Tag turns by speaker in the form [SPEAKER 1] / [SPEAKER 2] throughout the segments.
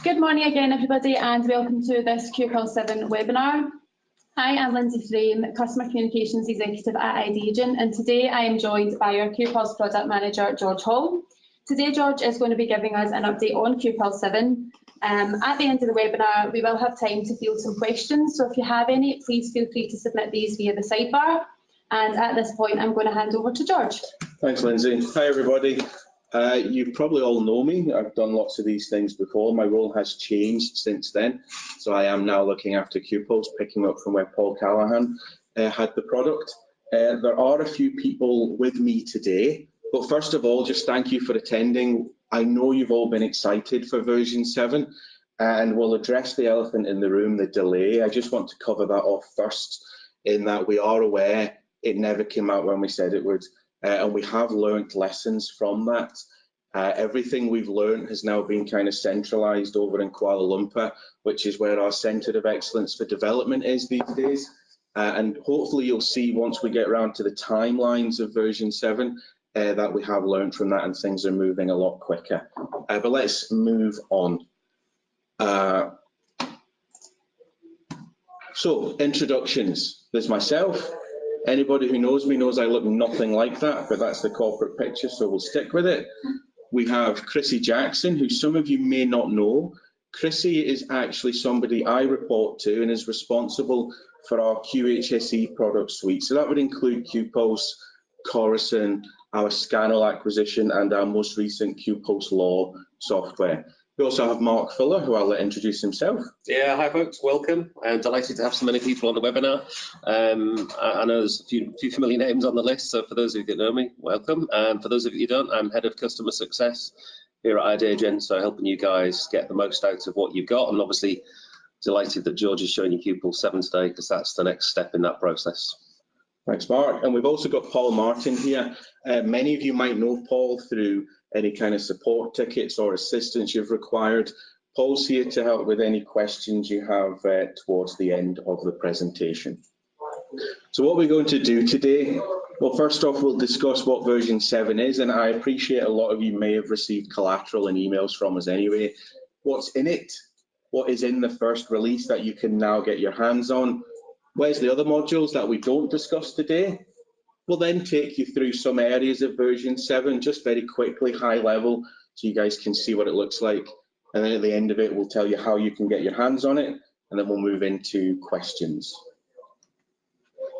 [SPEAKER 1] Good morning again, everybody, and welcome to this Pupils 7 webinar. I am Lindsay Frame, Customer Communications Executive at Ideagen, and today I am joined by our Pupils Product Manager, George Hall. Today, George is going to be giving us an update on Pupils 7. At the end of the webinar, we will have time to field some questions, so if you have any, please feel free to submit these via the sidebar. And at this point, I'm going to hand over to George.
[SPEAKER 2] Thanks, Lindsay. Hi, everybody. You probably all know me. I've done lots of these things before. My role has changed since then. So I am now looking after Pupils, picking up from where Paul Callahan had the product. There are a few people with me today. But first of all, just thank you for attending. I know you've all been excited for version 7, and we'll address the elephant in the room, the delay. I just want to cover that off first, in that we are aware it never came out when we said it would. And we have learnt lessons from that. Everything we've learned has now been kind of centralised over in Kuala Lumpur, which is where our Centre of Excellence for Development is these days. And hopefully you'll see once we get around to the timelines of version 7 that we have learned from that and things are moving a lot quicker. But let's move on. So, introductions. There's myself. Anybody who knows me knows I look nothing like that, but that's the corporate picture, so we'll stick with it. We have Chrissy Jackson, who some of you may not know. Chrissy is actually somebody I report to and is responsible for our QHSE product suite. So that would include Pupils, Corison, our Scannel acquisition, and our most recent Pupils Law software. We also have Mark Fuller, who I'll let introduce himself.
[SPEAKER 3] Yeah, hi folks, welcome. I'm delighted to have so many people on the webinar. I know there's a few familiar names on the list, so for those of you that know me, welcome. And for those of you who don't, I'm Head of Customer Success here at Ideagen, so helping you guys get the most out of what you've got. And obviously delighted that George is showing you Pupils 7 today, because that's the next step in that process.
[SPEAKER 2] Thanks, Mark. And we've also got Paul Martin here. Many of you might know Paul through any kind of support tickets or assistance you've required. Paul's here to help with any questions you have towards the end of the presentation. So what we're going to do today, well, first off, we'll discuss what version 7 is, and I appreciate a lot of you may have received collateral and emails from us anyway. What's in it? What is in the first release that you can now get your hands on? Where's the other modules that we don't discuss today? We'll then take you through some areas of version 7, just very quickly, high level, so you guys can see what it looks like. And then at the end of it, we'll tell you how you can get your hands on it, and then we'll move into questions.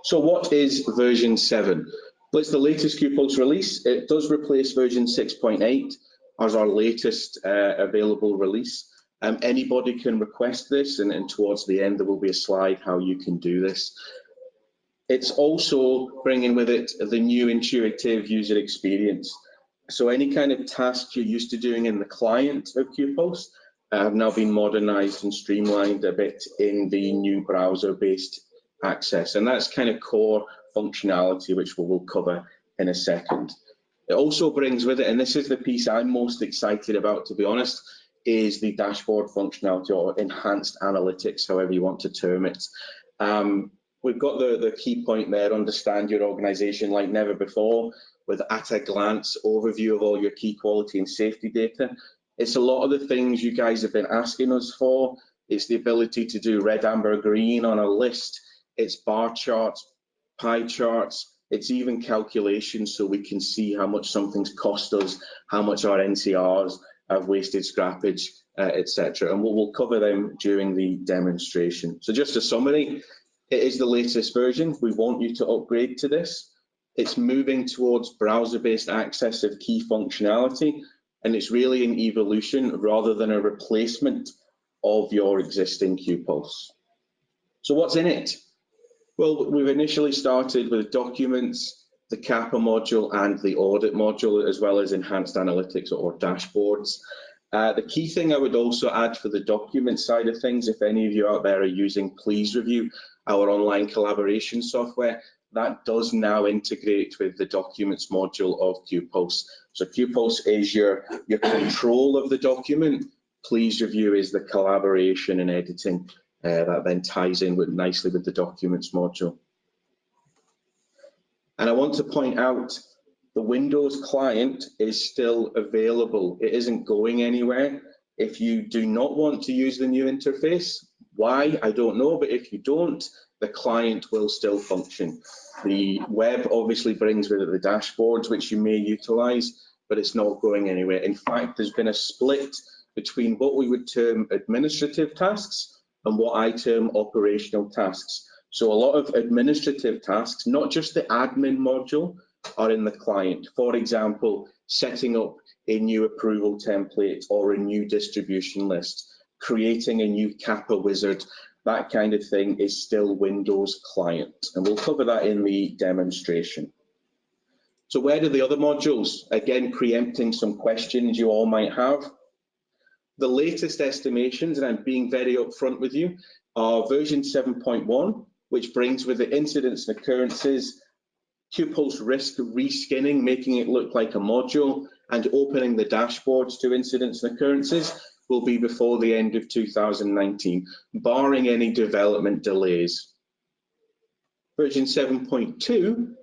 [SPEAKER 2] So what is version 7? Well, it's the latest Pupils release. It does replace version 6.8 as our latest available release. Anybody can request this, and towards the end there will be a slide how you can do this. It's also bringing with it the new intuitive user experience. So any kind of tasks you're used to doing in the client of Pupils have now been modernized and streamlined a bit in the new browser-based access. And that's kind of core functionality, which we'll cover in a second. It also brings with it, and this is the piece I'm most excited about, to be honest, is the dashboard functionality or enhanced analytics, however you want to term it. We've got the key point there, understand your organization like never before, with at a glance overview of all your key quality and safety data. It's a lot of the things you guys have been asking us for. It's the ability to do red, amber, green on a list. It's bar charts, pie charts. It's even calculations so we can see how much something's cost us, how much our NCRs have wasted scrappage, etc. And we'll cover them during the demonstration. So just a summary. It is the latest version. We want you to upgrade to this. It's moving towards browser-based access of key functionality, and it's really an evolution rather than a replacement of your existing Pupils. So what's in it? Well, we've initially started with documents, the Kappa module and the Audit module, as well as enhanced analytics or dashboards. The key thing I would also add for the document side of things, if any of you out there are using Please Review, our online collaboration software, that does now integrate with the documents module of Pupils. So Pupils is your control of the document. Please Review is the collaboration and editing that then ties in nicely with the documents module. And I want to point out the Windows client is still available. It isn't going anywhere. If you do not want to use the new interface, why, I don't know, but if you don't, the client will still function. The web obviously brings with it the dashboards, which you may utilize, but it's not going anywhere. In fact, there's been a split between what we would term administrative tasks and what I term operational tasks. So a lot of administrative tasks, not just the admin module, are in the client. For example, setting up a new approval template or a new distribution list, creating a new Kappa wizard, that kind of thing is still Windows client. And we'll cover that in the demonstration. So where do the other modules? Again, preempting some questions you all might have. The latest estimations, and I'm being very upfront with you, are version 7.1, which brings with it incidents and occurrences, Pupils risk reskinning, making it look like a module, and opening the dashboards to incidents and occurrences will be before the end of 2019, barring any development delays. Version 7.2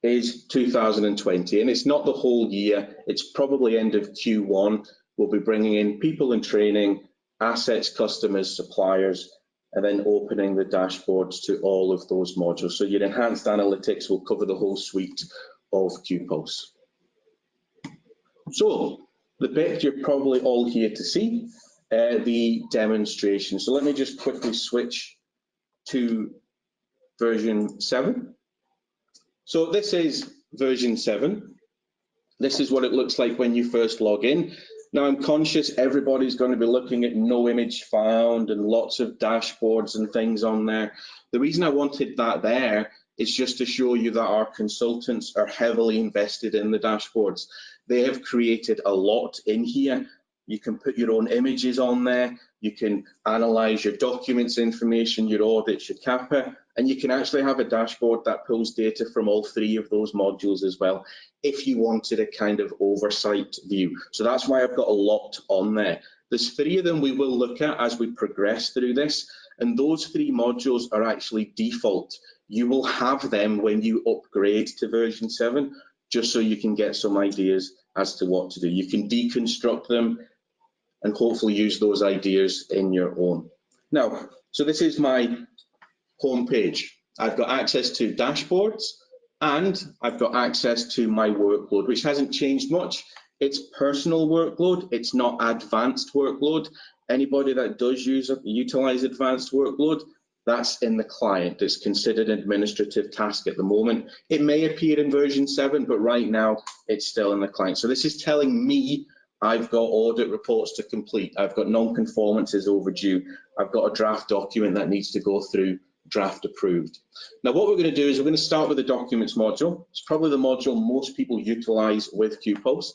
[SPEAKER 2] is 2020, and it's not the whole year, it's probably end of Q1. We'll be bringing in people and training, assets, customers, suppliers, and then opening the dashboards to all of those modules. So your enhanced analytics will cover the whole suite of Pupils. So the bit you're probably all here to see, the demonstration. So let me just quickly switch to version 7. So this is version 7. This is what it looks like when you first log in. Now, I'm conscious everybody's going to be looking at no image found and lots of dashboards and things on there. The reason I wanted that there is just to show you that our consultants are heavily invested in the dashboards. They have created a lot in here. You can put your own images on there. You can analyze your documents information, your audits, your Kappa, and you can actually have a dashboard that pulls data from all 3 of those modules as well, if you wanted a kind of oversight view. So that's why I've got a lot on there. There's 3 of them we will look at as we progress through this, and those 3 modules are actually default. You will have them when you upgrade to version 7, just so you can get some ideas as to what to do. You can deconstruct them and hopefully use those ideas in your own. Now, so this is my home page. I've got access to dashboards and I've got access to my workload, which hasn't changed much. It's personal workload, it's not advanced workload. Anybody that does utilize advanced workload, that's in the client. It's considered an administrative task at the moment. It may appear in version 7, but right now it's still in the client. So this is telling me I've got audit reports to complete. I've got non-conformances overdue. I've got a draft document that needs to go through draft approved. Now what we're going to do is we're going to start with the documents module. It's probably the module most people utilize with Pupils.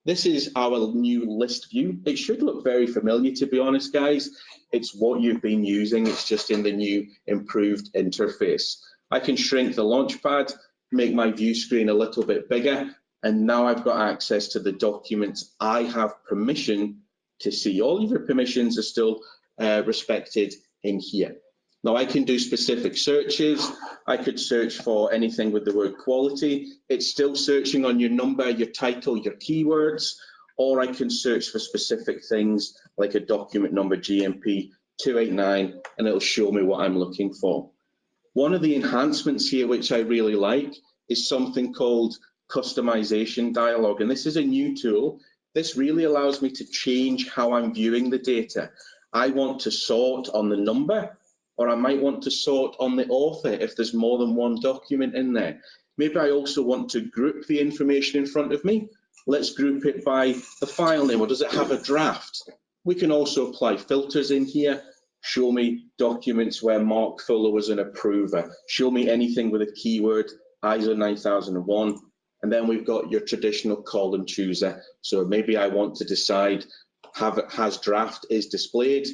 [SPEAKER 2] This is our new list view. It should look very familiar, to be honest, guys. It's what you've been using. It's just in the new improved interface. I can shrink the launchpad, make my view screen a little bit bigger, and now I've got access to the documents I have permission to see. All of your permissions are still respected in here. Now I can do specific searches. I could search for anything with the word quality. It's still searching on your number, your title, your keywords, or I can search for specific things like a document number GMP 289, and it'll show me what I'm looking for. One of the enhancements here, which I really like, is something called customization dialog, and this is a new tool. This really allows me to change how I'm viewing the data. I want to sort on the number, or I might want to sort on the author if there's more than one document in there. Maybe I also want to group the information in front of me. Let's group it by the file name, or does it have a draft? We can also apply filters in here. Show me documents where Mark Fuller was an approver. Show me anything with a keyword, ISO 9001. And then we've got your traditional column chooser. So maybe I want to decide has draft is displayed.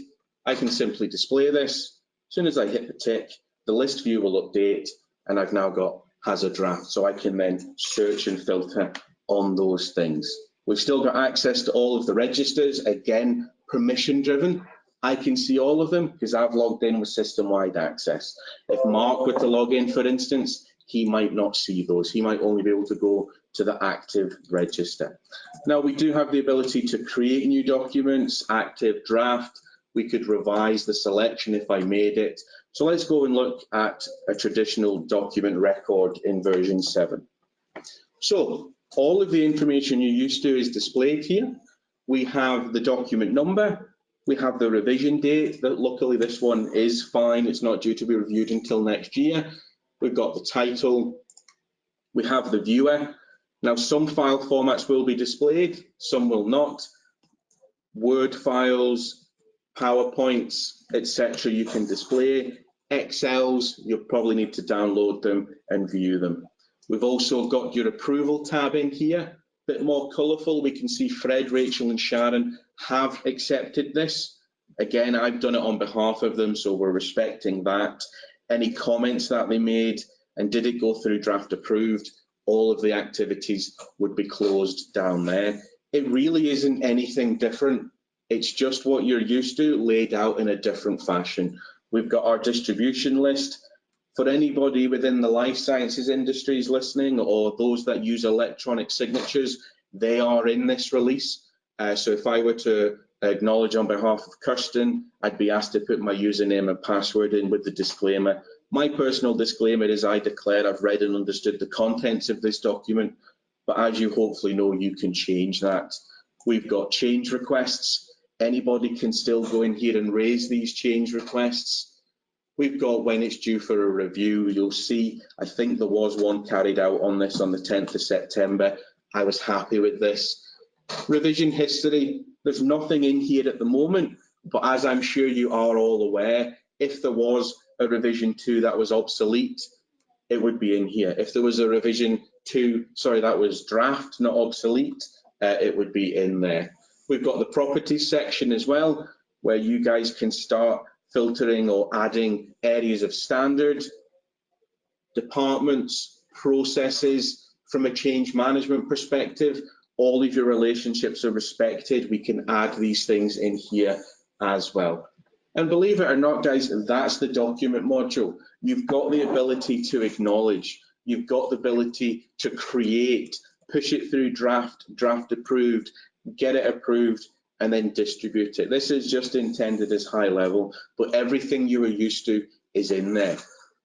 [SPEAKER 2] I can simply display this. As soon as I hit the tick, the list view will update, and I've now got has a draft. So I can then search and filter on those things. We've still got access to all of the registers, again, permission driven. I can see all of them because I've logged in with system-wide access. If Mark were to log in, for instance, he might not see those. He might only be able to go to the active register. Now, we do have the ability to create new documents, active, draft. We could revise the selection if I made it. So let's go and look at a traditional document record in version 7. So all of the information you're used to is displayed here. We have the document number. We have the revision date. That luckily this one is fine. It's not due to be reviewed until next year. We've got the title. We have the viewer. Now, some file formats will be displayed, some will not. Word files, PowerPoints, etc. you can display. Excels, you'll probably need to download them and view them. We've also got your approval tab in here, a bit more colourful. We can see Fred, Rachel and Sharon have accepted this. Again, I've done it on behalf of them, so we're respecting that. Any comments that they made, and did it go through draft approved, all of the activities would be closed down there. It really isn't anything different. It's just what you're used to, laid out in a different fashion. We've got our distribution list. For anybody within the life sciences industries listening, or those that use electronic signatures, they are in this release. So if I were to acknowledge on behalf of Kirsten, I'd be asked to put my username and password in with the disclaimer. My personal disclaimer is I declare I've read and understood the contents of this document, but as you hopefully know, you can change that. We've got change requests. Anybody can still go in here and raise these change requests. We've got when it's due for a review. You'll see, I think there was one carried out on this on the 10th of September. I was happy with this. Revision history, there's nothing in here at the moment, but as I'm sure you are all aware, if there was a revision 2 that was obsolete, it would be in here. If there was a revision 2, sorry, that was draft, not obsolete, it would be in there. We've got the properties section as well, where you guys can start filtering or adding areas of standard, departments, processes. From a change management perspective, all of your relationships are respected. We can add these things in here as well. And believe it or not, guys, that's the document module. You've got the ability to acknowledge. You've got the ability to create, push it through draft approved, get it approved, and then distribute it. This is just intended as high level, but everything you were used to is in there.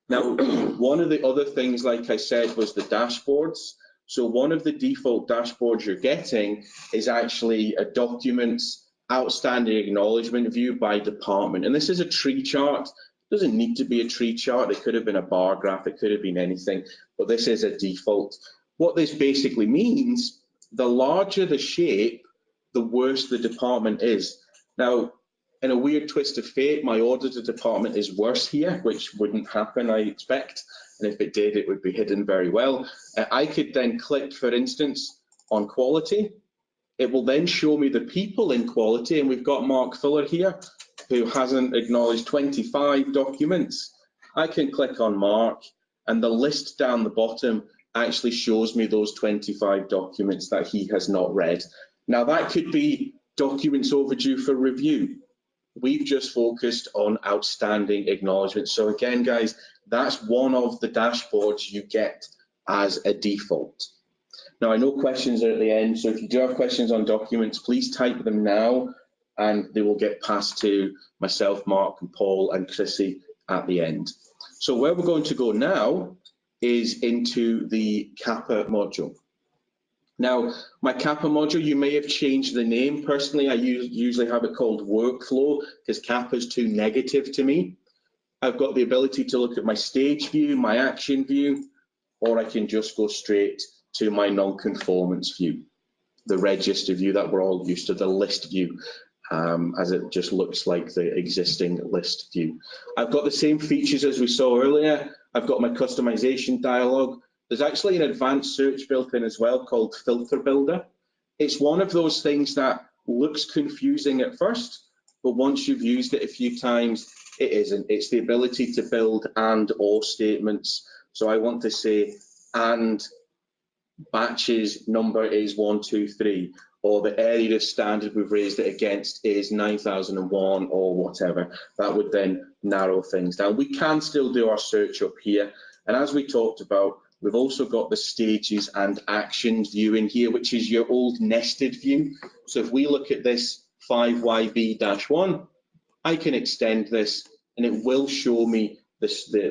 [SPEAKER 2] Now, one of the other things, like I said, was the dashboards. So one of the default dashboards you're getting is actually a documents outstanding acknowledgement view by department. And this is a tree chart. It doesn't need to be a tree chart. It could have been a bar graph. It could have been anything, but this is a default. What this basically means, the larger the shape, the worse the department is. Now, in a weird twist of fate, my auditor department is worse here, which wouldn't happen, I expect. And if it did, it would be hidden very well. I could then click, for instance, on quality. It will then show me the people in quality, and we've got Mark Fuller here, who hasn't acknowledged 25 documents. I can click on Mark, and the list down the bottom actually shows me those 25 documents that he has not read. Now, that could be documents overdue for review. We've just focused on outstanding acknowledgements. So again, guys, that's one of the dashboards you get as a default. Now, I know questions are at the end, so if you do have questions on documents, please type them now, and they will get passed to myself, Mark, and Paul, and Chrissy at the end. So where we're going to go now is into the Kappa module. Now, my Kappa module, you may have changed the name. Personally, I usually have it called workflow because Kappa is too negative to me. I've got the ability to look at my stage view, my action view, or I can just go straight to my non-conformance view, the register view that we're all used to, the list view, as it just looks like the existing list view. I've got the same features as we saw earlier. I've got my customization dialog. There's actually an advanced search built in as well called Filter Builder. It's one of those things that looks confusing at first, but once you've used it a few times, it isn't. It's the ability to build and or statements. So I want to say, and batches number is 1, 2, 3, or the area of standard we've raised it against is 9001 or whatever. That would then narrow things down. We can still do our search up here. And as we talked about, We've also got the stages and actions view in here, which is your old nested view. So if we look at this 5YB-1, I can extend this and it will show me the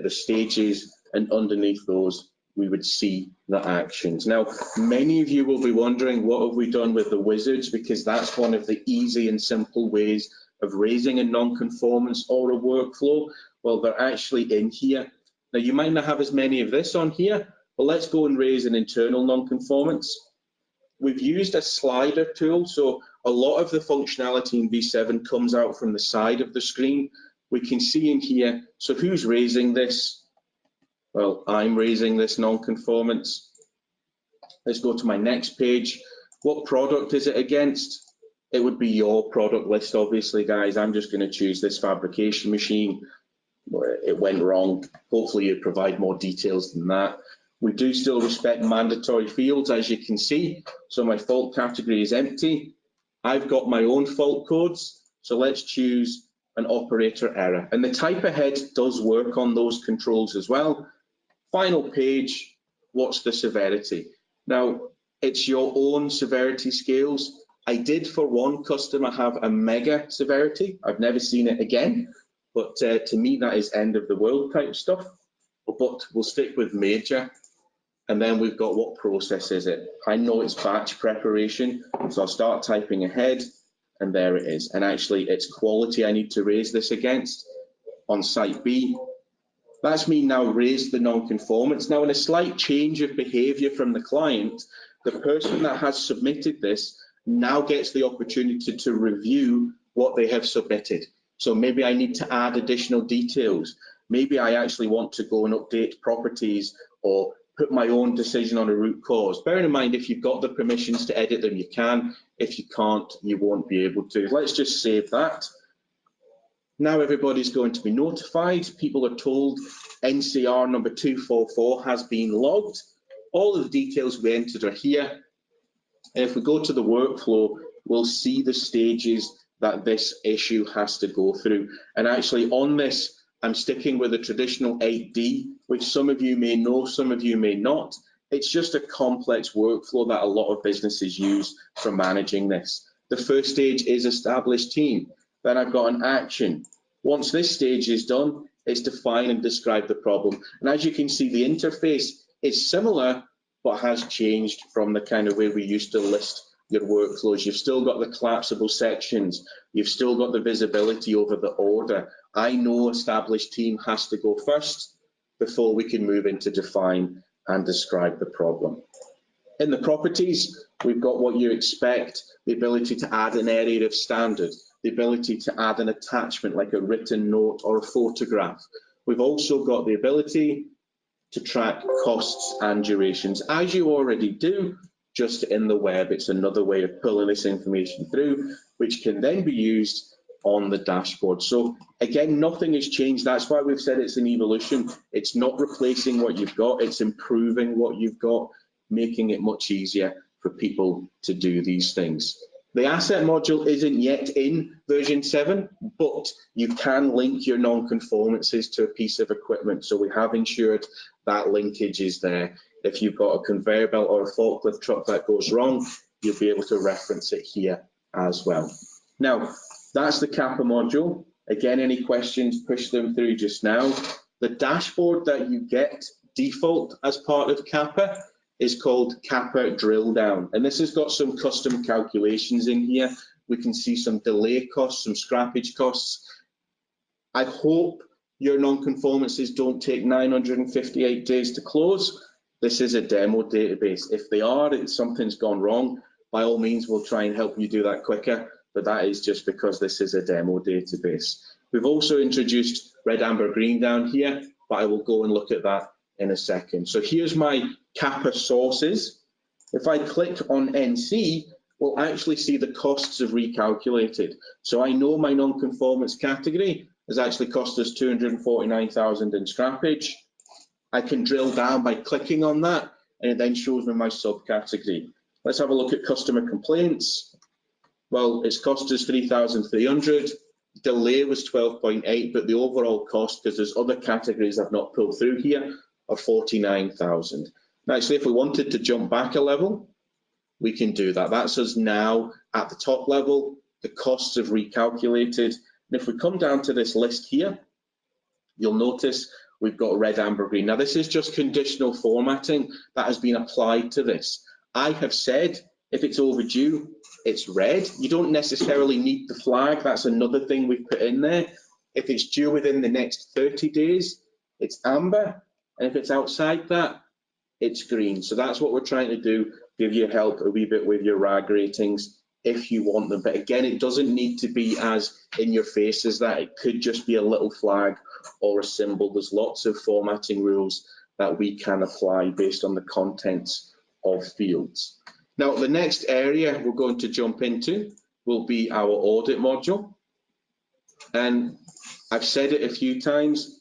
[SPEAKER 2] stages, and underneath those we would see the actions. Now, many of you will be wondering, what have we done with the wizards? Because that's one of the easy and simple ways of raising a non-conformance or a workflow. Well, they're actually in here. Now, you might not have as many of this on here, but let's go and raise an internal non-conformance. We've used a slider tool, so a lot of the functionality in V7 comes out from the side of the screen. We can see in here, so who's raising this? Well, I'm raising this non-conformance. Let's go to my next page. What product is it against? It would be your product list, obviously, guys. I'm just going to choose this fabrication machine. It went wrong. Hopefully you provide more details than that. We do still respect mandatory fields, as you can see. So my fault category is empty. I've got my own fault codes. So let's choose an operator error. And the type ahead does work on those controls as well. Final page, what's the severity? Now, it's your own severity scales. I did for one customer have a mega severity. I've never seen it again, but to me that is end of the world type stuff. But we'll stick with major. And then we've got what process is it? I know it's batch preparation, so I'll start typing ahead, and there it is. And actually it's quality I need to raise this against on site B. That's me now raised the non-conformance. Now, in a slight change of behavior from the client, the person that has submitted this now gets the opportunity to review what they have submitted. So maybe I need to add additional details. Maybe I actually want to go and update properties or put my own decision on a root cause. Bearing in mind, if you've got the permissions to edit them, you can. If you can't, you won't be able to. Let's just save that. Now everybody's going to be notified. People are told NCR number 244 has been logged. All of the details we entered are here. And if we go to the workflow, we'll see the stages that this issue has to go through. And actually on this, I'm sticking with a traditional 8D, which some of you may know, some of you may not. It's just a complex workflow that a lot of businesses use for managing this. The first stage is establish team. Then I've got an action. Once this stage is done, it's define and describe the problem. And as you can see, the interface is similar, but has changed from the kind of way we used to list your workflows. You've still got the collapsible sections. You've still got the visibility over the order. I know established team has to go first before we can move into define and describe the problem. In the properties, we've got what you expect, the ability to add an area of standard, the ability to add an attachment like a written note or a photograph. We've also got the ability to track costs and durations, as you already do, just in the web. It's another way of pulling this information through, which can then be used on the dashboard. So again, nothing has changed. That's why we've said it's an evolution. It's not replacing what you've got, it's improving what you've got, making it much easier for people to do these things. The asset module isn't yet in version 7, but you can link your non-conformances to a piece of equipment. So we have ensured that linkage is there. If you've got a conveyor belt or a forklift truck that goes wrong, you'll be able to reference it here as well. Now, that's the Kappa module. Again, any questions, push them through just now. The dashboard that you get default as part of Kappa is called Kappa Drill Down. And this has got some custom calculations in here. We can see some delay costs, some scrappage costs. I hope your non-conformances don't take 958 days to close. This is a demo database. If they are, and something's gone wrong, by all means, we'll try and help you do that quicker, but that is just because this is a demo database. We've also introduced red, amber, green down here, but I will go and look at that in a second. So here's my Kappa sources. If I click on NC, we'll actually see the costs have recalculated. So I know my non-conformance category has actually cost us 249,000 in scrappage. I can drill down by clicking on that, and it then shows me my subcategory. Let's have a look at customer complaints. Well, it's cost us 3,300. Delay was 12.8, but the overall cost, because there's other categories I've not pulled through here, are 49,000. Now, actually, if we wanted to jump back a level, we can do that. That's us now at the top level. The costs have recalculated. And if we come down to this list here, you'll notice we've got red, amber, green. Now, this is just conditional formatting that has been applied to this. I have said if it's overdue, it's red. You don't necessarily need the flag. That's another thing we've put in there. If it's due within the next 30 days, it's amber. And if it's outside that, it's green. So that's what we're trying to do, give you help a wee bit with your RAG ratings if you want them. But again, it doesn't need to be as in your face as that. It could just be a little flag or a symbol. There's lots of formatting rules that we can apply based on the contents of fields. Now, the next area we're going to jump into will be our audit module. And I've said it a few times,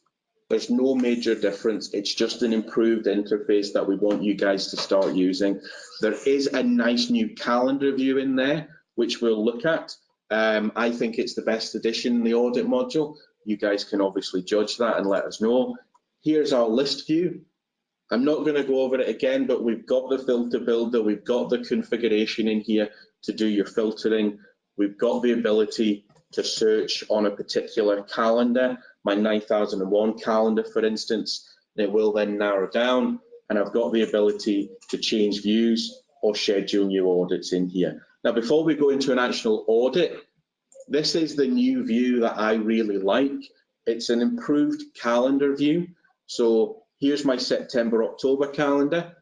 [SPEAKER 2] there's no major difference. It's just an improved interface that we want you guys to start using. There is a nice new calendar view in there, which we'll look at. I think it's the best addition in the audit module. You guys can obviously judge that and let us know. Here's our list view. I'm not going to go over it again, but we've got the filter builder, we've got the configuration in here to do your filtering. We've got the ability to search on a particular calendar, my 9001 calendar, for instance. It will then narrow down, and I've got the ability to change views or schedule new audits in here. Now, before we go into an actual audit, this is the new view that I really like. It's an improved calendar view. So here's my September-October calendar.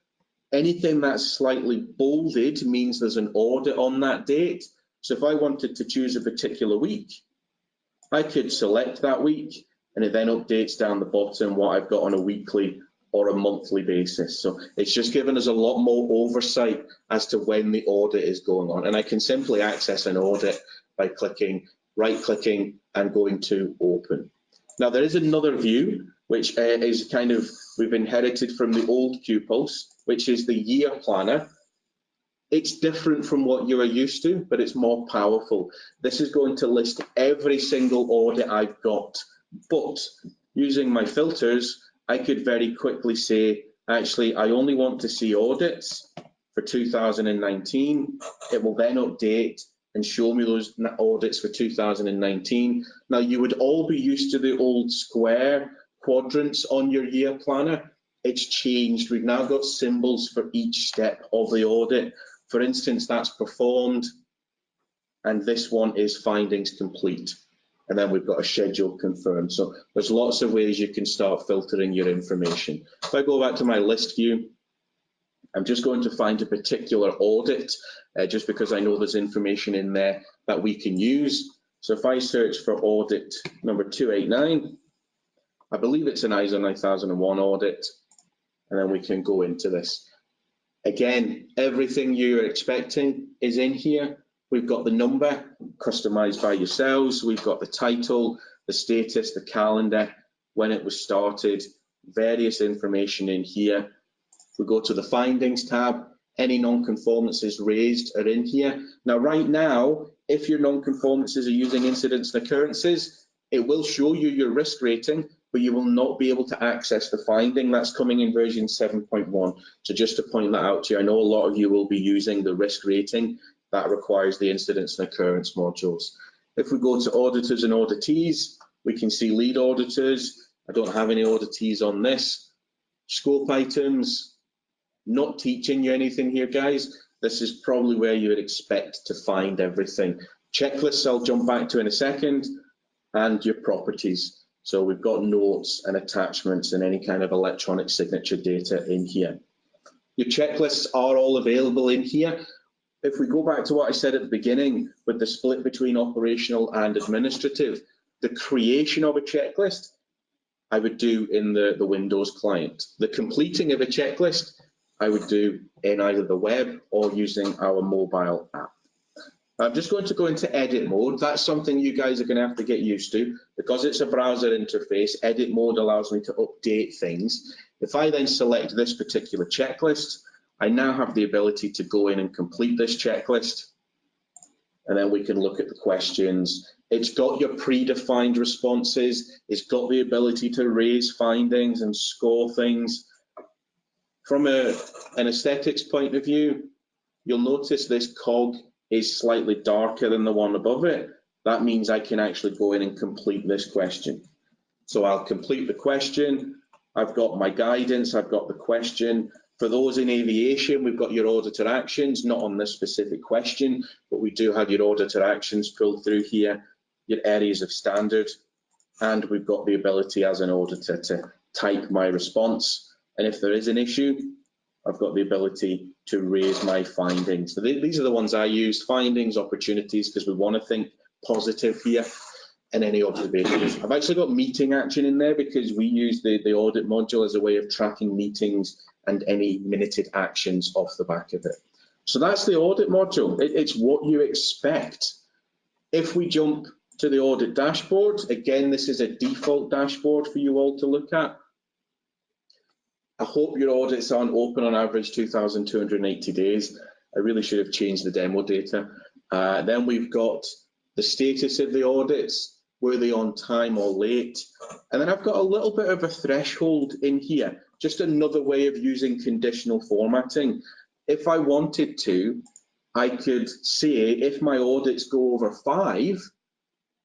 [SPEAKER 2] Anything that's slightly bolded means there's an audit on that date. So if I wanted to choose a particular week, I could select that week, and it then updates down the bottom what I've got on a weekly or a monthly basis. So it's just given us a lot more oversight as to when the audit is going on. And I can simply access an audit by clicking, right-clicking, and going to open. Now, there is another view, which is kind of, we've inherited from the old Pupils, which is the year planner. It's different from what you are used to, but it's more powerful. This is going to list every single audit I've got, but using my filters, I could very quickly say, actually, I only want to see audits for 2019. It will then update and show me those audits for 2019. Now, you would all be used to the old square quadrants on your year planner. It's changed. We've now got symbols for each step of the audit. For instance, that's performed, and this one is findings complete. And then we've got a schedule confirmed. So there's lots of ways you can start filtering your information. If I go back to my list view, I'm just going to find a particular audit, just because I know there's information in there that we can use. So if I search for audit number 289, I believe it's an ISO 9001 audit, and then we can go into this. Again, everything you're expecting is in here. We've got the number customized by yourselves. We've got the title, the status, the calendar, when it was started, various information in here. We go to the findings tab. Any non-conformances raised are in here. Now, right now, if your non-conformances are using incidents and occurrences, it will show you your risk rating, but you will not be able to access the finding. That's coming in version 7.1. So just to point that out to you, I know a lot of you will be using the risk rating. That requires the incidents and occurrence modules. If we go to auditors and auditees, we can see lead auditors. I don't have any auditees on this. Scope items, not teaching you anything here, guys. This is probably where you would expect to find everything. Checklists I'll jump back to in a second, and your properties. So we've got notes and attachments and any kind of electronic signature data in here. Your checklists are all available in here. If we go back to what I said at the beginning with the split between operational and administrative, the creation of a checklist I would do in the Windows client. The completing of a checklist I would do in either the web or using our mobile app. I'm just going to go into edit mode. That's something you guys are going to have to get used to. Because it's a browser interface, edit mode allows me to update things. If I then select this particular checklist, I now have the ability to go in and complete this checklist. And then we can look at the questions. It's got your predefined responses. It's got the ability to raise findings and score things. From an aesthetics point of view, you'll notice this cog is slightly darker than the one above it. That means I can actually go in and complete this question. So I'll complete the question. I've got my guidance, I've got the question. For those in aviation, we've got your auditor actions, not on this specific question, but we do have your auditor actions pulled through here, your areas of standard, and we've got the ability as an auditor to type my response. And if there is an issue, I've got the ability to raise my findings. So these are the ones I use, findings, opportunities, because we want to think positive here, and any observations. I've actually got meeting action in there because we use the audit module as a way of tracking meetings and any minuted actions off the back of it. So that's the audit module. It's what you expect. If we jump to the audit dashboard, again, this is a default dashboard for you all to look at. I hope your audits aren't open on average 2,280 days. I really should have changed the demo data. Then we've got the status of the audits, were they on time or late? And then I've got a little bit of a threshold in here, just another way of using conditional formatting. If I wanted to, I could say if my audits go over 5,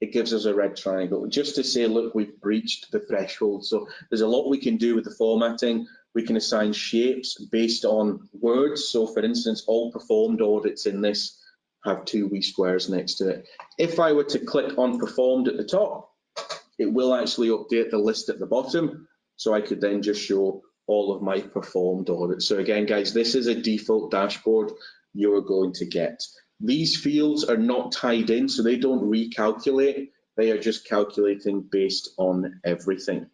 [SPEAKER 2] it gives us a red triangle, just to say, look, we've breached the threshold. So there's a lot we can do with the formatting. We can assign shapes based on words. So for instance, all performed audits in this have 2 wee squares next to it. If I were to click on performed at the top, it will actually update the list at the bottom. So I could then just show all of my performed audits. So again, guys, this is a default dashboard you're going to get. These fields are not tied in, so they don't recalculate. They are just calculating based on everything.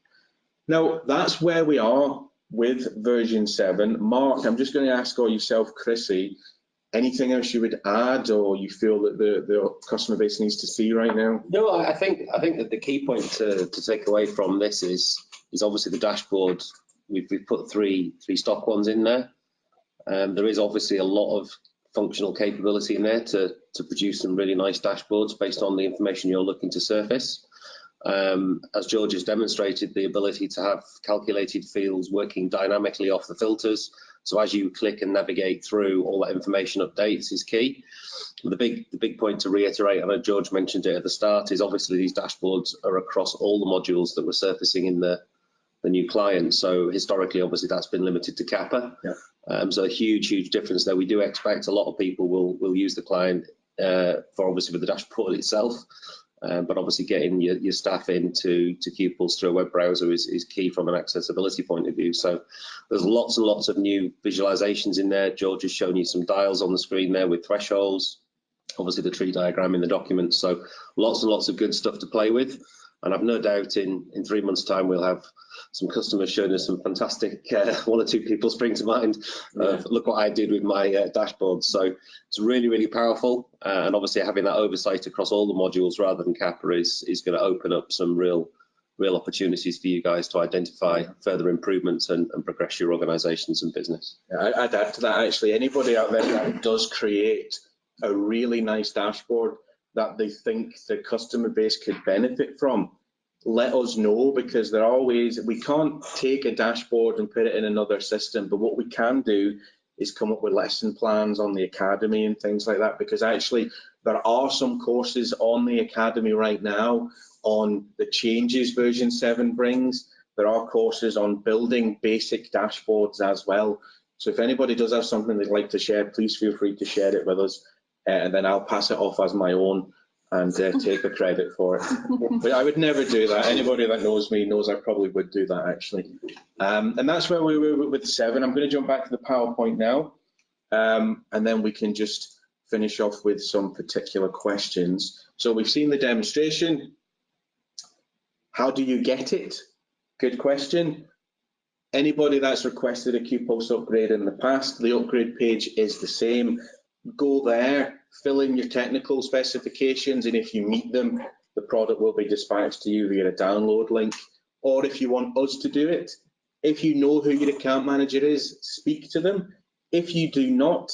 [SPEAKER 2] Now, that's where we are with version 7. Mark, I'm just going to ask, or yourself, Chrissy, anything else you would add, or you feel that the customer base needs to see right now?
[SPEAKER 3] No, I think that the key point to take away from this is obviously the dashboard. We've put three stock ones in there. There is obviously a lot of functional capability in there to produce some really nice dashboards based on the information you're looking to surface. As George has demonstrated, the ability to have calculated fields working dynamically off the filters. So as you click and navigate through, all that information updates is key. The big point to reiterate, I know George mentioned it at the start, is obviously these dashboards are across all the modules that we're surfacing in the new client. So historically, obviously, that's been limited to Kappa. Yeah. So a huge difference there. We do expect a lot of people will use the client for obviously with the dashboard itself. But obviously getting your staff into Pupils through a web browser is key from an accessibility point of view. So there's lots and lots of new visualizations in there. George has shown you some dials on the screen there with thresholds, obviously the tree diagram in the document. So lots and lots of good stuff to play with. And I've no doubt in 3 months' time we'll have some customers showing us some fantastic, 1 or 2 people spring to mind. Look what I did with my dashboard. So it's really powerful. And obviously having that oversight across all the modules rather than Kappa is going to open up some real opportunities for you guys to identify further improvements and progress your organisations and business.
[SPEAKER 2] I'd add to that, actually, anybody out there that does create a really nice dashboard that they think the customer base could benefit from, let us know, because there are ways. We can't take a dashboard and put it in another system, but what we can do is come up with lesson plans on the Academy and things like that, because actually there are some courses on the Academy right now on the changes version 7 brings. There are courses on building basic dashboards as well. So if anybody does have something they'd like to share, please feel free to share it with us. And then I'll pass it off as my own and take the credit for it. But I would never do that. Anybody that knows me knows I probably would do that, actually. And that's where we were with 7. I'm going to jump back to the PowerPoint now, and then we can just finish off with some particular questions. So we've seen the demonstration. How do you get it? Good question. Anybody that's requested a Pupils upgrade in the past, the upgrade page is the same. Go there, fill in your technical specifications, and if you meet them, the product will be dispatched to you via a download link. Or if you want us to do it, if you know who your account manager is, speak to them. If you do not,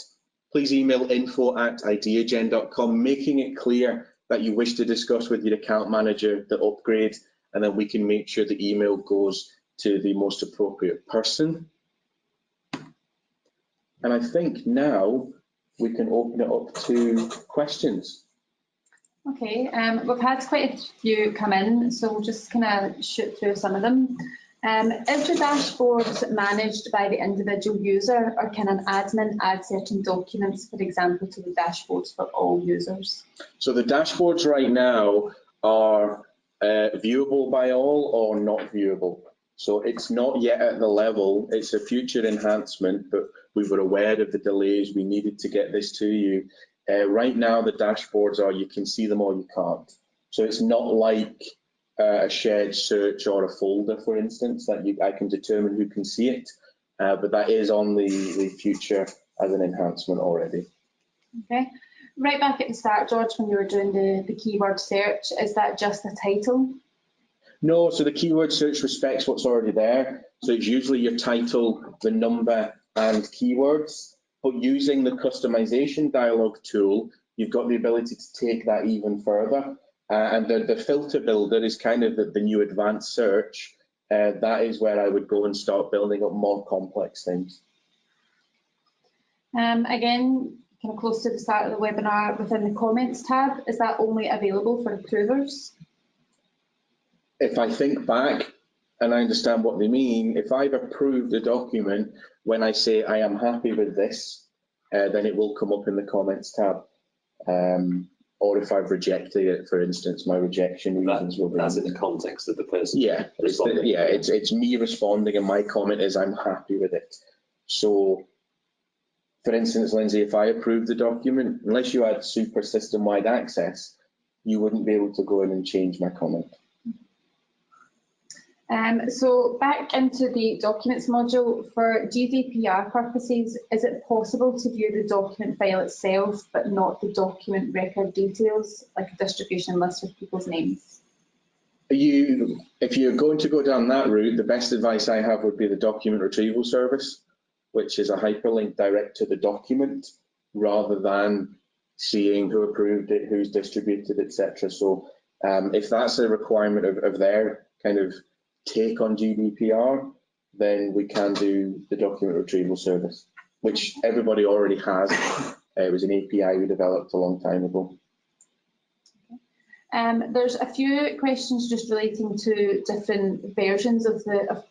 [SPEAKER 2] please email info@ideagen.com, making it clear that you wish to discuss with your account manager the upgrade, and then we can make sure the email goes to the most appropriate person. And I think now we can open it up to questions.
[SPEAKER 1] Okay, we've had quite a few come in, so we'll just kind of shoot through some of them. Is the dashboard managed by the individual user, or can an admin add certain documents, for example, to the dashboards for all users?
[SPEAKER 2] So the dashboards right now are viewable by all or not viewable. So it's not yet at the level, it's a future enhancement, but we were aware of the delays, we needed to get this to you. Right now the dashboards are, you can see them or you can't. So it's not like a shared search or a folder, for instance, that I can determine who can see it, but that is on the future as an enhancement already.
[SPEAKER 1] Okay, right back at the start, George, when you were doing the keyword search, is that just a title?
[SPEAKER 2] No, so the keyword search respects what's already there. So it's usually your title, the number, and keywords. But using the customization dialog tool, you've got the ability to take that even further. And the filter builder is kind of the new advanced search. That is where I would go and start building up more complex things.
[SPEAKER 1] Again, kind of close to the start of the webinar, within the comments tab, is that only available for approvers?
[SPEAKER 2] If I think back and I understand what they mean, if I've approved a document, when I say I am happy with this, then it will come up in the comments tab. Or if I've rejected it, for instance, my rejection reasons will be.
[SPEAKER 3] That's in the context of the person.
[SPEAKER 2] Yeah, it's me responding, and my comment is I'm happy with it. So, for instance, Lindsay, if I approve the document, unless you had super system-wide access, you wouldn't be able to go in and change my comment.
[SPEAKER 1] So back into the documents module, for GDPR purposes, is it possible to view the document file itself but not the document record details, like a distribution list with people's names?
[SPEAKER 2] If you're going to go down that route, the best advice I have would be the document retrieval service, which is a hyperlink direct to the document rather than seeing who approved it, who's distributed, etc. So if that's a requirement of their kind of take on GDPR, then we can do the document retrieval service, which everybody already has. It was an API we developed a long time ago.
[SPEAKER 1] There's a few questions just relating to different versions of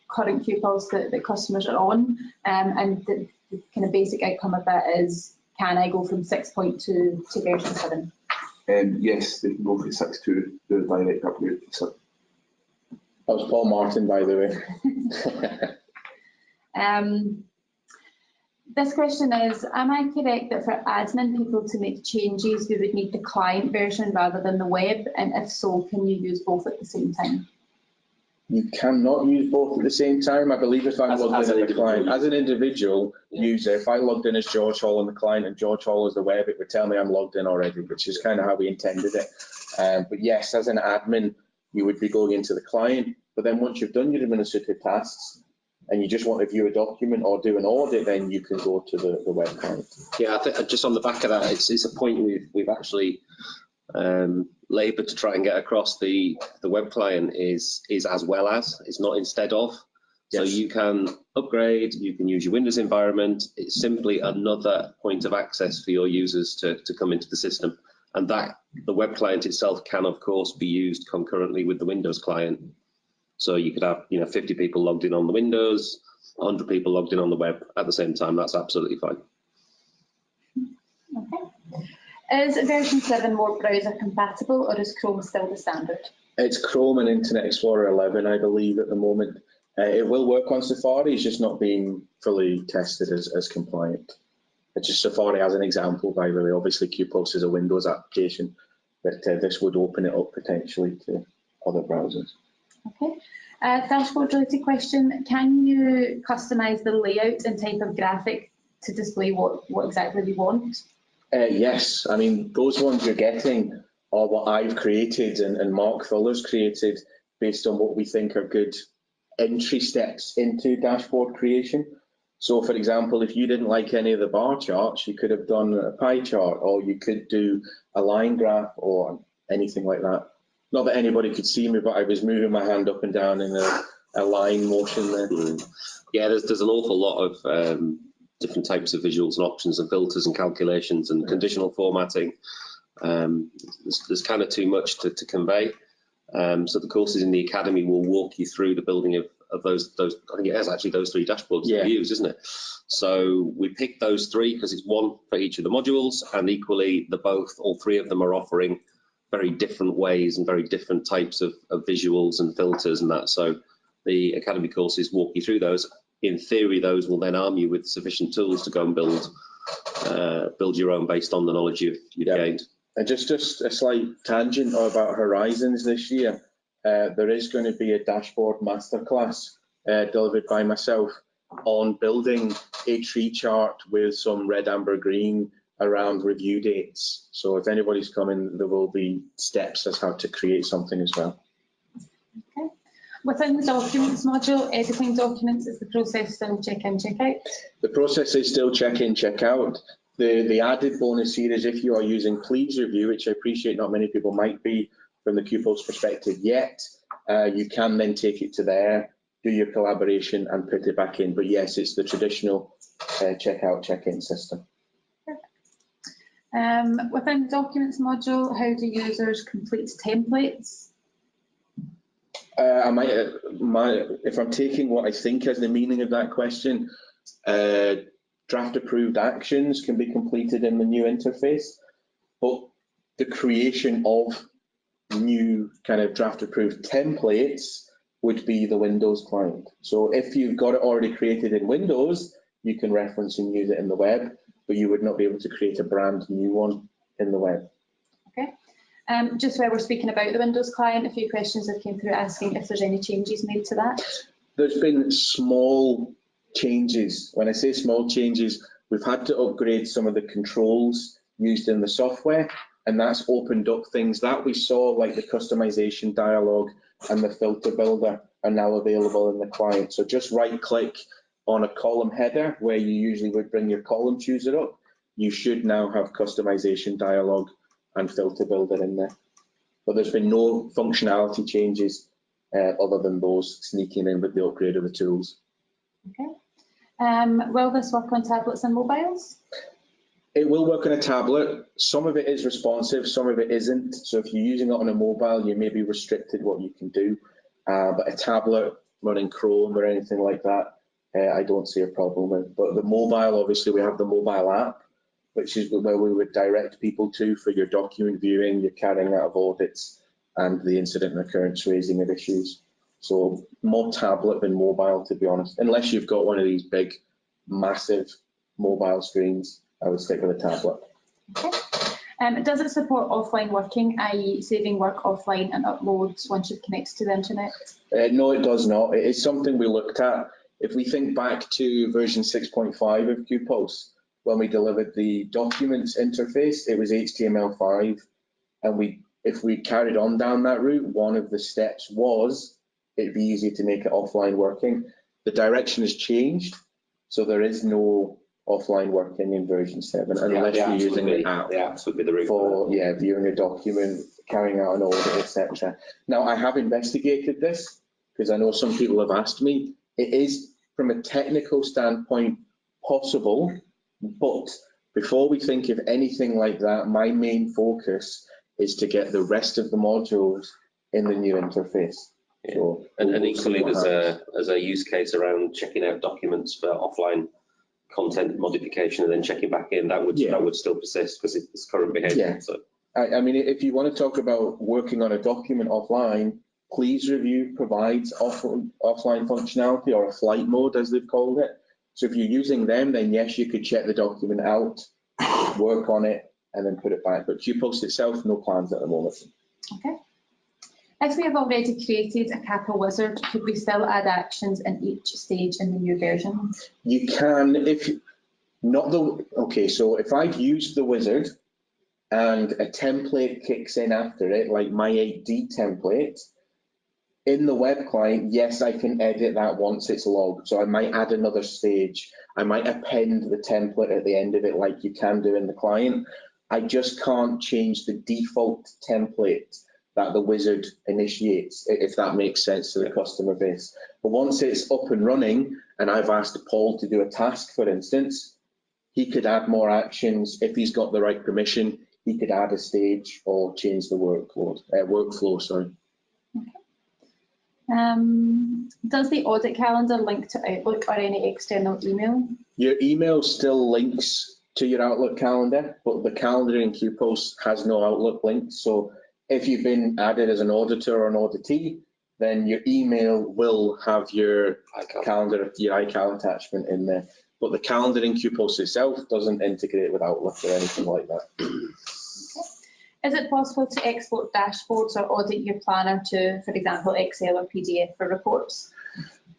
[SPEAKER 1] current Pupils that customers are on, and the kind of basic outcome of that is, can I go from 6.2 to version 7?
[SPEAKER 4] Yes, they can go from 6 to the direct upgrade to 7.
[SPEAKER 2] That was Paul Martin, by the way.
[SPEAKER 1] This question is, am I correct that for admin people to make changes, we would need the client version rather than the web? And if so, can you use both at the same time?
[SPEAKER 2] You cannot use both at the same time. I believe if I'm logged in as a client, as an individual user, if I logged in as George Hall on the client and George Hall as the web, it would tell me I'm logged in already, which is kind of how we intended it. But yes, as an admin, you would be going into the client, but then once you've done your administrative tasks and you just want to view a document or do an audit, then you can go to the web client.
[SPEAKER 3] Yeah, I think just on the back of that, it's a point we've actually laboured to try and get across. The web client is as well as, it's not instead of. So
[SPEAKER 2] Yes.
[SPEAKER 3] you can upgrade, you can use your Windows environment. It's simply another point of access for your users to come into the system. And that the web client itself can, of course, be used concurrently with the Windows client. So you could have 50 people logged in on the Windows, 100 people logged in on the web at the same time. That's absolutely fine.
[SPEAKER 1] Okay. Is version 7 more browser compatible, or is Chrome still the standard?
[SPEAKER 2] It's Chrome and Internet Explorer 11, I believe, at the moment. It will work on Safari, it's just not being fully tested as compliant. It's just Safari as an example, by the way. Obviously, Pupils is a Windows application, but this would open it up potentially to other browsers.
[SPEAKER 1] Okay. Dashboard related question, can you customize the layout and type of graphic to display what exactly we want?
[SPEAKER 2] Yes, I mean, those ones you're getting are what I've created and Mark Fuller's created based on what we think are good entry steps into dashboard creation. So, for example, if you didn't like any of the bar charts, you could have done a pie chart, or you could do a line graph or anything like that. Not that anybody could see me, but I was moving my hand up and down in a line motion there.
[SPEAKER 3] Yeah, there's an awful lot of different types of visuals and options and filters and calculations and conditional formatting. There's kind of too much to convey. So the courses in the Academy will walk you through the building of those. I think it has actually those 3 dashboards that we use, isn't it? So we picked those 3 because it's one for each of the modules, and equally all 3 of them are offering very different ways and very different types of visuals and filters and that. So the Academy courses walk you through those. In theory, those will then arm you with sufficient tools to go and build your own based on the knowledge you've gained.
[SPEAKER 2] And just a slight tangent about Horizons this year. There is going to be a dashboard masterclass delivered by myself on building a tree chart with some red, amber, green around review dates. So if anybody's coming, there will be steps as how to create something as well.
[SPEAKER 1] Okay. Within the documents module, editing documents, is the process still check in, check out?
[SPEAKER 2] The process is still check in, check out. The added bonus here is if you are using Please Review, which I appreciate not many people might be from the Pupils perspective yet, you can then take it to there, do your collaboration and put it back in. But yes, it's the traditional check out, check in system.
[SPEAKER 1] Within the documents module, how do users complete templates?
[SPEAKER 2] If I'm taking what I think as the meaning of that question, draft approved actions can be completed in the new interface, but the creation of new kind of draft approved templates would be the Windows client. So if you've got it already created in Windows, you can reference and use it in the web, but you would not be able to create a brand new one in the web.
[SPEAKER 1] Okay. Just while we're speaking about the Windows client, a few questions have came through asking if there's any changes made to that.
[SPEAKER 2] There's been small changes. When I say small changes, we've had to upgrade some of the controls used in the software, and that's opened up things that we saw, like the customization dialog and the filter builder are now available in the client. So just right click on a column header where you usually would bring your column chooser up. You should now have customization dialog and filter builder in there. But there's been no functionality changes other than those sneaking in with the upgrade of the tools.
[SPEAKER 1] Okay. Will this work on tablets and mobiles?
[SPEAKER 2] It will work on a tablet. Some of it is responsive, some of it isn't. So if you're using it on a mobile, you may be restricted what you can do. But a tablet running Chrome or anything like that, I don't see a problem with. But the mobile, obviously, we have the mobile app, which is where we would direct people to for your document viewing, your carrying out of audits, and the incident and occurrence raising of issues. So more tablet than mobile, to be honest, unless you've got one of these big, massive mobile screens. I would stick with a tablet.
[SPEAKER 1] Okay. Does it support offline working, i.e. saving work offline and uploads once you've connected to the internet? No,
[SPEAKER 2] it does not. It is something we looked at. If we think back to version 6.5 of Pupils, when we delivered the documents interface, it was HTML5. And if we carried on down that route, one of the steps was it'd be easy to make it offline working. The direction has changed, so there is no offline working in version 7 unless you're using the app.
[SPEAKER 3] The apps would be the route
[SPEAKER 2] for viewing a document, carrying out an audit, etc. Now, I have investigated this because I know some people have asked me. It is, from a technical standpoint, possible, but before we think of anything like that, my main focus is to get the rest of the modules in the new interface.
[SPEAKER 3] Yeah. So, and equally, there's a use case around checking out documents for offline content modification and then checking back in. That would still persist because it's current behavior.
[SPEAKER 2] Yeah.
[SPEAKER 3] So.
[SPEAKER 2] I mean, if you want to talk about working on a document offline, Please Review provides offline functionality, or a flight mode as they've called it. So if you're using them, then yes, you could check the document out, work on it, and then put it back. But Pupils itself, no plans at the moment.
[SPEAKER 1] Okay. If we have already created a Kappa wizard, could we still add actions in each stage in the new version?
[SPEAKER 2] You can, so if I've used the wizard and a template kicks in after it, like my 8D template, in the web client, yes, I can edit that once it's logged. So I might add another stage. I might append the template at the end of it like you can do in the client. I just can't change the default template that the wizard initiates, if that makes sense to the customer base. But once it's up and running, and I've asked Paul to do a task, for instance, He could add more actions. If he's got the right permission, he could add a stage or change the workflow, sorry.
[SPEAKER 1] Does the audit calendar link to Outlook or any external email?
[SPEAKER 2] Your email still links to your Outlook calendar, but the calendar in Pupils has no Outlook link. So if you've been added as an auditor or an auditee, then your email will have your calendar, your iCal attachment in there. But the calendar in Pupils itself doesn't integrate with Outlook or anything like that.
[SPEAKER 1] Is it possible to export dashboards or audit your planner to, for example, Excel or PDF for reports?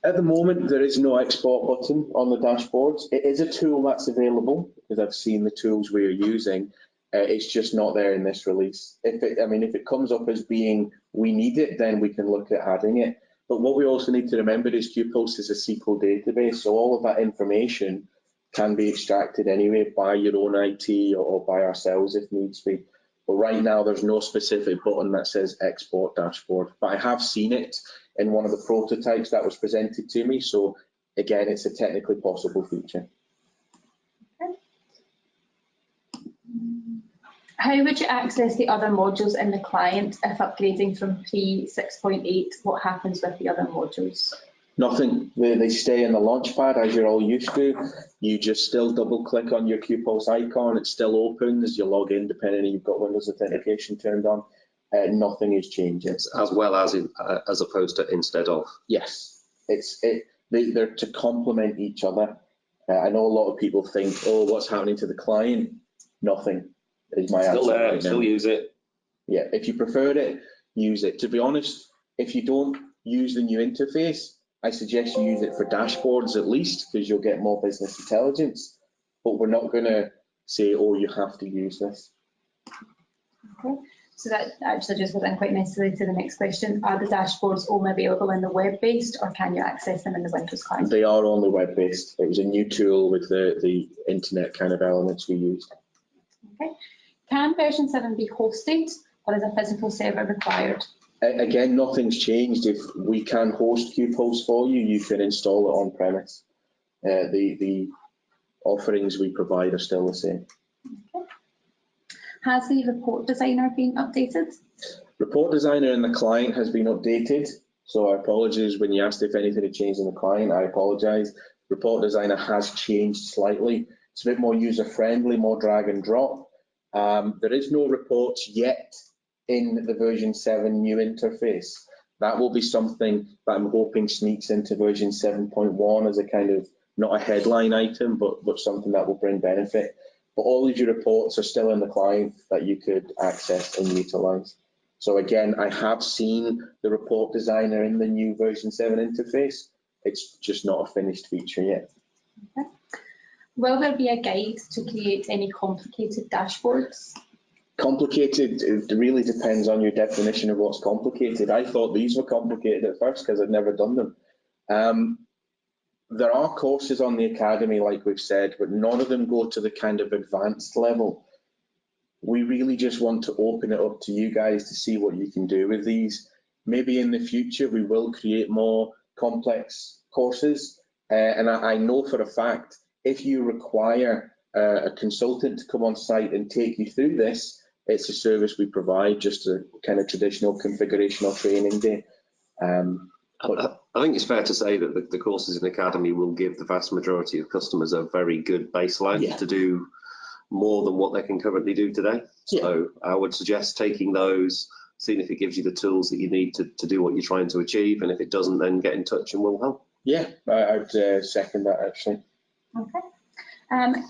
[SPEAKER 2] At the moment, there is no export button on the dashboards. It is a tool that's available because I've seen the tools we're using. It's just not there in this release. If it comes up as being we need it, then we can look at adding it. But what we also need to remember is Pupils is a SQL database, so all of that information can be extracted anyway by your own IT or by ourselves if needs be. But right now, there's no specific button that says export dashboard. But I have seen it in one of the prototypes that was presented to me. So again, it's a technically possible feature.
[SPEAKER 1] Okay. How would you access the other modules in the client if upgrading from P6.8? What happens with the other modules?
[SPEAKER 2] Nothing. They stay in the launchpad as you're all used to. You just still double click on your Pupils icon. It still opens. You log in depending if you've got Windows authentication turned on. Nothing is changing.
[SPEAKER 3] It's as well as as opposed to instead of.
[SPEAKER 2] Yes, they're to complement each other. I know a lot of people think, oh, what's happening to the client? Nothing is my answer.
[SPEAKER 3] Still there,
[SPEAKER 2] right
[SPEAKER 3] still
[SPEAKER 2] now.
[SPEAKER 3] use it.
[SPEAKER 2] Yeah, if you prefer it, use it. To be honest, if you don't use the new interface, I suggest you use it for dashboards at least, because you'll get more business intelligence. But we're not going to say, oh, you have to use this.
[SPEAKER 1] Okay. So that actually just goes in quite nicely to the next question. Are the dashboards only available in the web-based, or can you access them in the Windows client?
[SPEAKER 2] They are only web-based. It was a new tool with the internet kind of elements we used.
[SPEAKER 1] Okay. Can version 7 be hosted, or is a physical server required?
[SPEAKER 2] Again, nothing's changed. If we can host Pupils for you, you can install it on premise. The offerings we provide are still the same.
[SPEAKER 1] Okay. Has the report designer been updated?
[SPEAKER 2] Report designer in the client has been updated. So I apologize when you asked if anything had changed in the client. I apologize. Report designer has changed slightly. It's a bit more user friendly, more drag and drop. There is no reports yet in the version 7 new interface. That will be something that I'm hoping sneaks into version 7.1 as a kind of, not a headline item, but something that will bring benefit. But all of your reports are still in the client that you could access and utilize. So again, I have seen the report designer in the new version 7 interface. It's just not a finished feature yet.
[SPEAKER 1] Okay. Will there be a guide to create any complicated dashboards?
[SPEAKER 2] Complicated, it really depends on your definition of what's complicated. I thought these were complicated at first because I'd never done them. There are courses on the Academy, like we've said, but none of them go to the kind of advanced level. We really just want to open it up to you guys to see what you can do with these. Maybe in the future, we will create more complex courses. And I know for a fact, if you require a consultant to come on site and take you through this, it's a service we provide, just a kind of traditional configurational training day.
[SPEAKER 3] I think it's fair to say that the courses in Academy will give the vast majority of customers a very good baseline to do more than what they can currently do today. Yeah. So I would suggest taking those, seeing if it gives you the tools that you need to do what you're trying to achieve, and if it doesn't, then get in touch and we'll help.
[SPEAKER 2] Yeah, I'd second that actually.
[SPEAKER 1] Okay.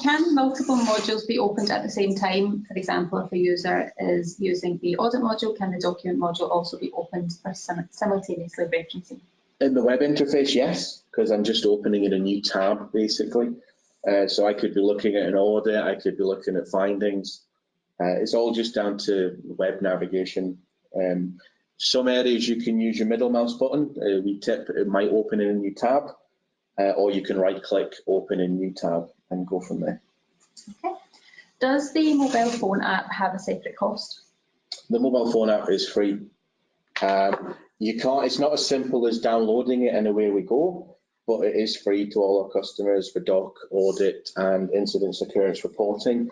[SPEAKER 1] Can multiple modules be opened at the same time? For example, if a user is using the audit module, can the document module also be opened for simultaneously referencing?
[SPEAKER 2] In the web interface, yes, because I'm just opening in a new tab, basically. So I could be looking at an audit, I could be looking at findings. It's all just down to web navigation. Some areas you can use your middle mouse button. We tip it might open in a new tab, or you can right-click, open a new tab, and go from there.
[SPEAKER 1] Okay. Does the mobile phone app have a separate cost?
[SPEAKER 2] The mobile phone app is free. You can't. It's not as simple as downloading it and away we go. but it is free to all our customers for doc, audit and incidents occurrence reporting.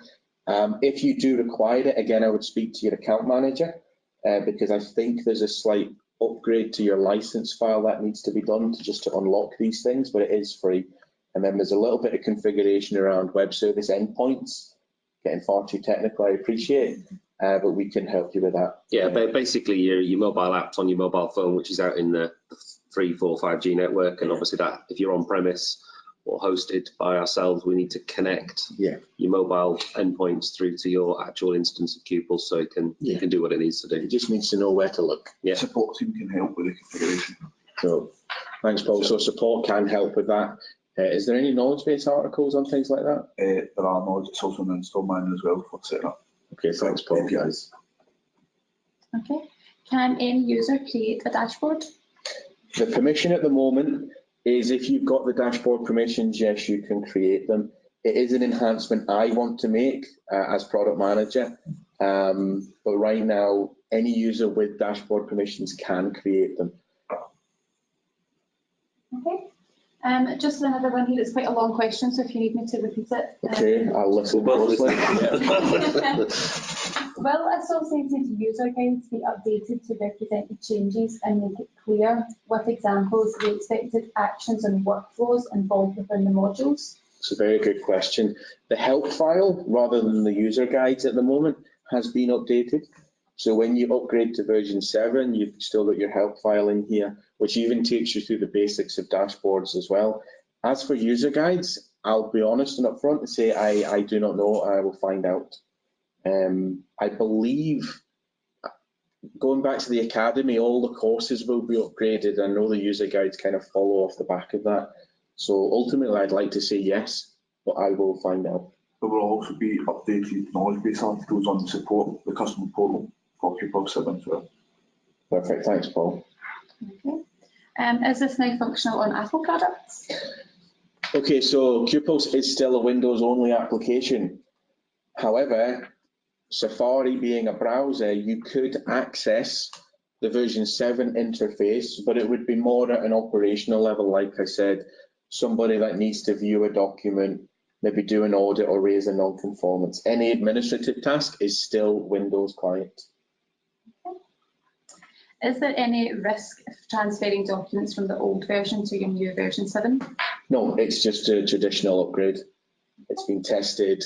[SPEAKER 2] If you do require it, again, I would speak to your account manager because I think there's a slight upgrade to your license file that needs to be done just to unlock these things, but it is free. And then there's a little bit of configuration around web service endpoints. Getting far too technical, I appreciate, but we can help you with that.
[SPEAKER 3] Yeah, basically your mobile apps on your mobile phone, which is out in the 3, 4, 5G network, and obviously that if you're on premise or hosted by ourselves, we need to connect your mobile endpoints through to your actual instance of Pupils so it can do what it needs to do.
[SPEAKER 2] It just needs to know where to look.
[SPEAKER 3] Yeah.
[SPEAKER 4] Support team can help with the configuration.
[SPEAKER 2] So thanks, Paul. So support can help with that. Is there any knowledge base articles on things like that?
[SPEAKER 4] There are knowledge. It's also an install manual as well for setting up.
[SPEAKER 2] Okay, thanks, Paul.
[SPEAKER 4] APIs.
[SPEAKER 1] Okay. Can any user create a dashboard?
[SPEAKER 2] The permission at the moment is if you've got the dashboard permissions, yes, you can create them. It is an enhancement I want to make as product manager, but right now, any user with dashboard permissions can create them.
[SPEAKER 1] Okay. Just another one here. It's quite a long question, so if you need me to repeat it.
[SPEAKER 2] Okay, I'll listen closely.
[SPEAKER 1] Will associated user guides be updated to represent the changes and make it clear what examples the expected actions and workflows involved within the modules?
[SPEAKER 2] It's a very good question. The help file, rather than the user guides at the moment, has been updated. So when you upgrade to version 7, you've still got your help file in here, which even takes you through the basics of dashboards as well. As for user guides, I'll be honest and upfront and say I do not know. I will find out. I believe, going back to the academy, all the courses will be upgraded. I know the user guides kind of follow off the back of that. So ultimately, I'd like to say yes, but I will find out.
[SPEAKER 4] There will also be updated knowledge base articles on support, the customer portal for Pupils 7 as well.
[SPEAKER 2] Perfect, thanks, Paul.
[SPEAKER 1] Okay. Is this now functional on Apple products?
[SPEAKER 2] Okay, so Pupils is still a Windows-only application. However, Safari being a browser, you could access the version 7 interface, but it would be more at an operational level, like I said, somebody that needs to view a document, maybe do an audit or raise a non-conformance. Any administrative task is still Windows client.
[SPEAKER 1] Okay. Is there any risk of transferring documents from the old version to your new version 7?
[SPEAKER 2] No, it's just a traditional upgrade. It's been tested.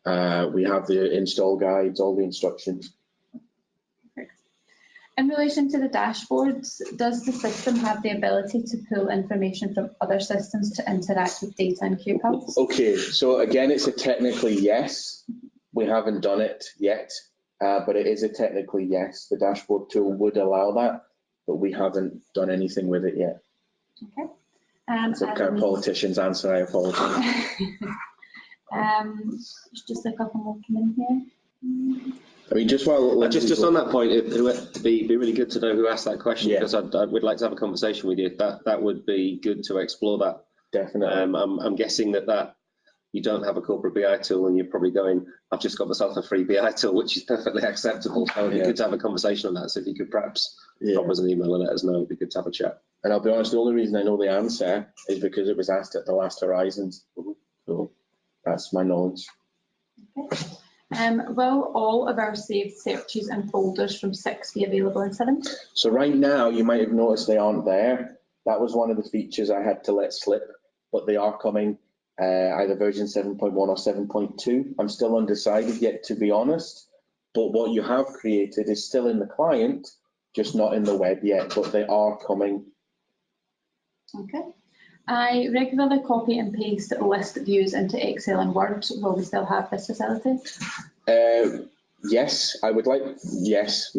[SPEAKER 2] We have the install guides, all the instructions.
[SPEAKER 1] In relation to the dashboards, does the system have the ability to pull information from other systems to interact with data in Pupils?
[SPEAKER 2] Okay, so again, it's a technically yes. We haven't done it yet, but it is a technically yes. The dashboard tool would allow that, but we haven't done anything with it yet.
[SPEAKER 1] Okay.
[SPEAKER 2] It's a kind of politician's answer, I apologise.
[SPEAKER 1] There's just a couple more coming here.
[SPEAKER 2] I mean, just while
[SPEAKER 3] just on that point, it'd be really good to know who asked that question,
[SPEAKER 2] Yeah.
[SPEAKER 3] because I would like to have a conversation with you. That would be good to explore that.
[SPEAKER 2] Definitely.
[SPEAKER 3] I'm guessing that you don't have a corporate BI tool, and you're probably going, I've just got myself a free BI tool, which is perfectly acceptable. So it'd be good to have a conversation on that. So if you could perhaps drop us an email and let us know, it'd be good to have a chat.
[SPEAKER 2] And I'll be honest, the only reason I know the answer is because it was asked at the last Horizons. So that's my knowledge.
[SPEAKER 1] Okay. Will all of our saved searches and folders from 6 be available in 7?
[SPEAKER 2] So right now, you might have noticed they aren't there. That was one of the features I had to let slip, but they are coming, either version 7.1 or 7.2. I'm still undecided yet, to be honest, but what you have created is still in the client, just not in the web yet, but they are coming.
[SPEAKER 1] Okay. I regularly copy and paste list views into Excel and Word. Will we still have this facility?
[SPEAKER 2] Yes, I would like, yes,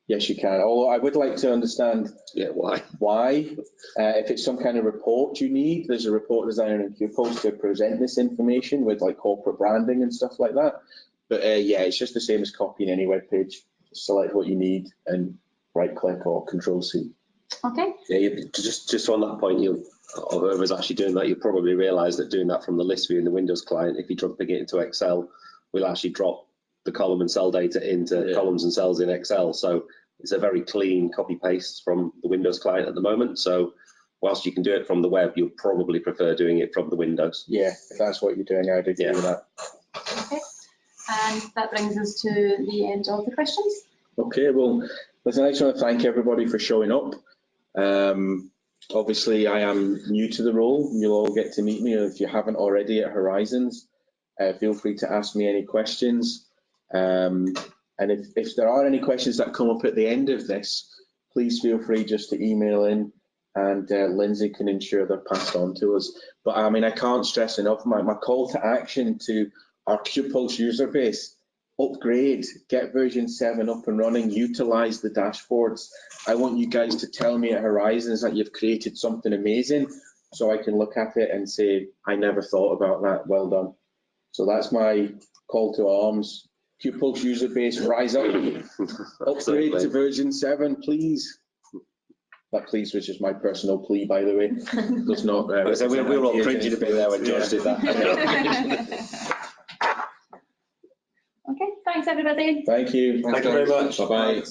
[SPEAKER 2] you can. Although I would like to understand why. If it's some kind of report you need, there's a report designer in Pupils to present this information with like corporate branding and stuff like that. But yeah, it's just the same as copying any web page. Just select what you need and right click or Control C.
[SPEAKER 1] Okay.
[SPEAKER 3] Yeah, just on that point, or whoever's actually doing that, you'll probably realise that doing that from the list view in the Windows client, if you drop it into Excel, we'll actually drop the column and cell data into columns and cells in Excel. So it's a very clean copy paste from the Windows client at the moment. So whilst you can do it from the web, you'll probably prefer doing it from the Windows.
[SPEAKER 2] Yeah, if that's what you're doing, I'd agree with that.
[SPEAKER 1] Okay. And that brings us to the end of the questions.
[SPEAKER 2] Okay, well, listen, I just want to thank everybody for showing up. Obviously, I am new to the role. You'll all get to meet me if you haven't already at Horizons. Feel free to ask me any questions. And if there are any questions that come up at the end of this, please feel free just to email in, and Lindsay can ensure they're passed on to us. But I mean, I can't stress enough my call to action to our Pupils user base: upgrade, get version 7 up and running, utilize the dashboards. I want you guys to tell me at Horizons that you've created something amazing, so I can look at it and say, I never thought about that, well done. So that's my call to arms. Pupils user base, rise up, upgrade to version 7, please. That please was just my personal plea, by the way. Does not.
[SPEAKER 3] So we were all cringing a bit there when George did that.
[SPEAKER 1] Okay, thanks everybody.
[SPEAKER 2] Thank you.
[SPEAKER 3] Thank you very much.
[SPEAKER 2] Bye-bye.